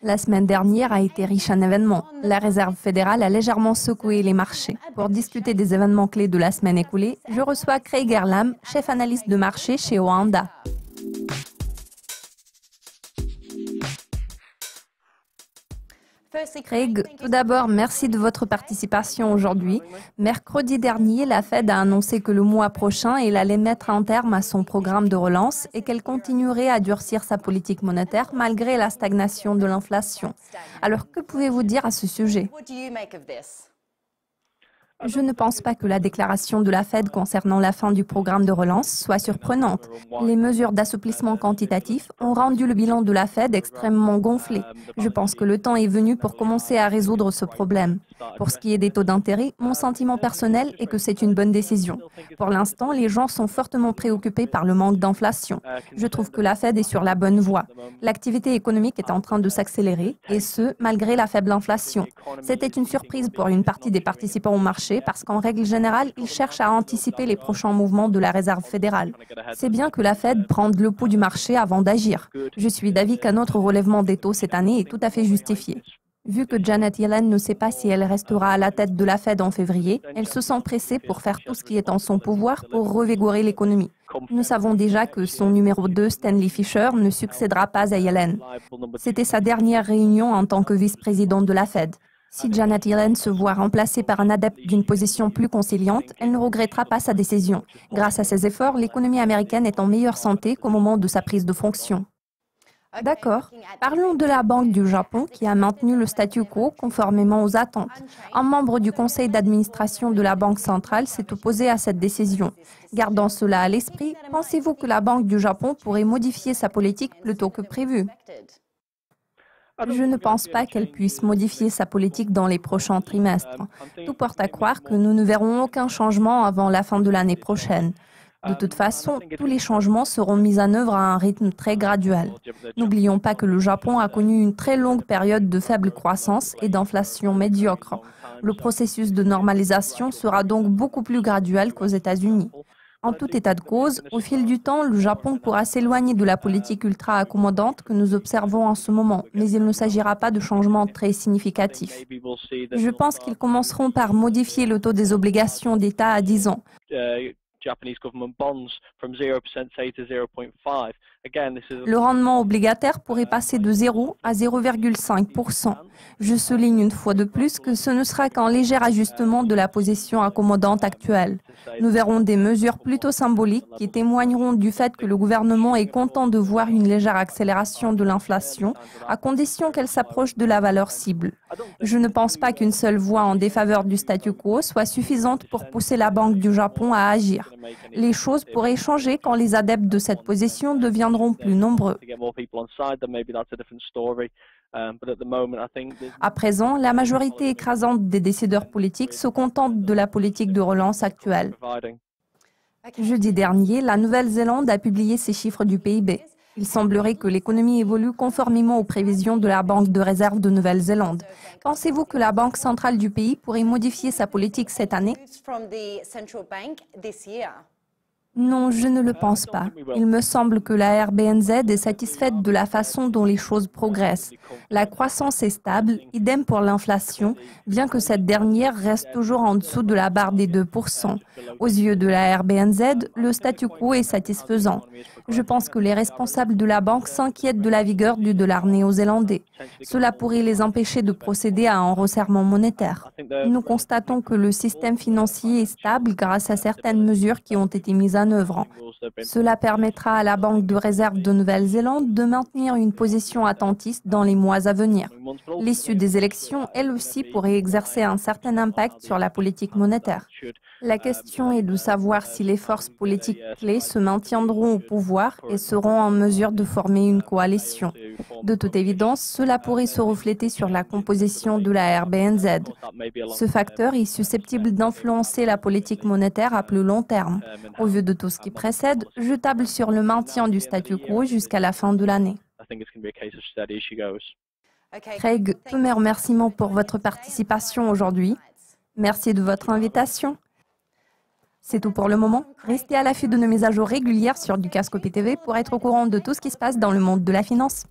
La semaine dernière a été riche en événements. La Réserve fédérale a légèrement secoué les marchés. Pour discuter des événements clés de la semaine écoulée, je reçois Craig Erlam, chef analyste de marché chez Oanda. Craig, tout d'abord, merci de votre participation aujourd'hui. Mercredi dernier, la Fed a annoncé que le mois prochain, elle allait mettre un terme à son programme de relance et qu'elle continuerait à durcir sa politique monétaire malgré la stagnation de l'inflation. Alors, que pouvez-vous dire à ce sujet? Je ne pense pas que la déclaration de la Fed concernant la fin du programme de relance soit surprenante. Les mesures d'assouplissement quantitatif ont rendu le bilan de la Fed extrêmement gonflé. Je pense que le temps est venu pour commencer à résoudre ce problème. Pour ce qui est des taux d'intérêt, mon sentiment personnel est que c'est une bonne décision. Pour l'instant, les gens sont fortement préoccupés par le manque d'inflation. Je trouve que la Fed est sur la bonne voie. L'activité économique est en train de s'accélérer, et ce, malgré la faible inflation. C'était une surprise pour une partie des participants au marché parce qu'en règle générale, ils cherchent à anticiper les prochains mouvements de la Réserve fédérale. C'est bien que la Fed prenne le pouls du marché avant d'agir. Je suis d'avis qu'un autre relèvement des taux cette année est tout à fait justifié. Vu que Janet Yellen ne sait pas si elle restera à la tête de la Fed en février, elle se sent pressée pour faire tout ce qui est en son pouvoir pour revigorer l'économie. Nous savons déjà que son numéro 2, Stanley Fischer, ne succédera pas à Yellen. C'était sa dernière réunion en tant que vice-présidente de la Fed. Si Janet Yellen se voit remplacée par un adepte d'une position plus conciliante, elle ne regrettera pas sa décision. Grâce à ses efforts, l'économie américaine est en meilleure santé qu'au moment de sa prise de fonction. D'accord. Parlons de la Banque du Japon qui a maintenu le statu quo conformément aux attentes. Un membre du conseil d'administration de la Banque centrale s'est opposé à cette décision. Gardant cela à l'esprit, pensez-vous que la Banque du Japon pourrait modifier sa politique plus tôt que prévu? Je ne pense pas qu'elle puisse modifier sa politique dans les prochains trimestres. Tout porte à croire que nous ne verrons aucun changement avant la fin de l'année prochaine. De toute façon, tous les changements seront mis en œuvre à un rythme très graduel. N'oublions pas que le Japon a connu une très longue période de faible croissance et d'inflation médiocre. Le processus de normalisation sera donc beaucoup plus graduel qu'aux États-Unis. En tout état de cause, au fil du temps, le Japon pourra s'éloigner de la politique ultra-accommodante que nous observons en ce moment, mais il ne s'agira pas de changements très significatifs. Je pense qu'ils commenceront par modifier le taux des obligations d'État à 10 ans. Le rendement obligataire pourrait passer de 0 à 0,5%. Je souligne une fois de plus que ce ne sera qu'un léger ajustement de la position accommodante actuelle. Nous verrons des mesures plutôt symboliques qui témoigneront du fait que le gouvernement est content de voir une légère accélération de l'inflation, à condition qu'elle s'approche de la valeur cible. Je ne pense pas qu'une seule voix en défaveur du statu quo soit suffisante pour pousser la Banque du Japon à agir. Les choses pourraient changer quand les adeptes de cette position deviendront plus nombreux. À présent, la majorité écrasante des décideurs politiques se contente de la politique de relance actuelle. Jeudi dernier, la Nouvelle-Zélande a publié ses chiffres du PIB. Il semblerait que l'économie évolue conformément aux prévisions de la Banque de réserve de Nouvelle-Zélande. Pensez-vous que la Banque centrale du pays pourrait modifier sa politique cette année? Non, je ne le pense pas. Il me semble que la RBNZ est satisfaite de la façon dont les choses progressent. La croissance est stable, idem pour l'inflation, bien que cette dernière reste toujours en dessous de la barre des 2%. Aux yeux de la RBNZ, le statu quo est satisfaisant. Je pense que les responsables de la banque s'inquiètent de la vigueur du dollar néo-zélandais. Cela pourrait les empêcher de procéder à un resserrement monétaire. Nous constatons que le système financier est stable grâce à certaines mesures qui ont été mises en œuvre. Cela permettra à la Banque de réserve de Nouvelle-Zélande de maintenir une position attentiste dans les mois à venir. L'issue des élections, elle aussi, pourrait exercer un certain impact sur la politique monétaire. La question est de savoir si les forces politiques clés se maintiendront au pouvoir et seront en mesure de former une coalition. De toute évidence, cela pourrait se refléter sur la composition de la RBNZ. Ce facteur est susceptible d'influencer la politique monétaire à plus long terme. Au vu de tout ce qui précède, je table sur le maintien du statu quo jusqu'à la fin de l'année. Craig, tous mes remerciements pour votre participation aujourd'hui. Merci de votre invitation. C'est tout pour le moment. Restez à l'affût de nos mises à jour régulières sur Dukascopy TV pour être au courant de tout ce qui se passe dans le monde de la finance.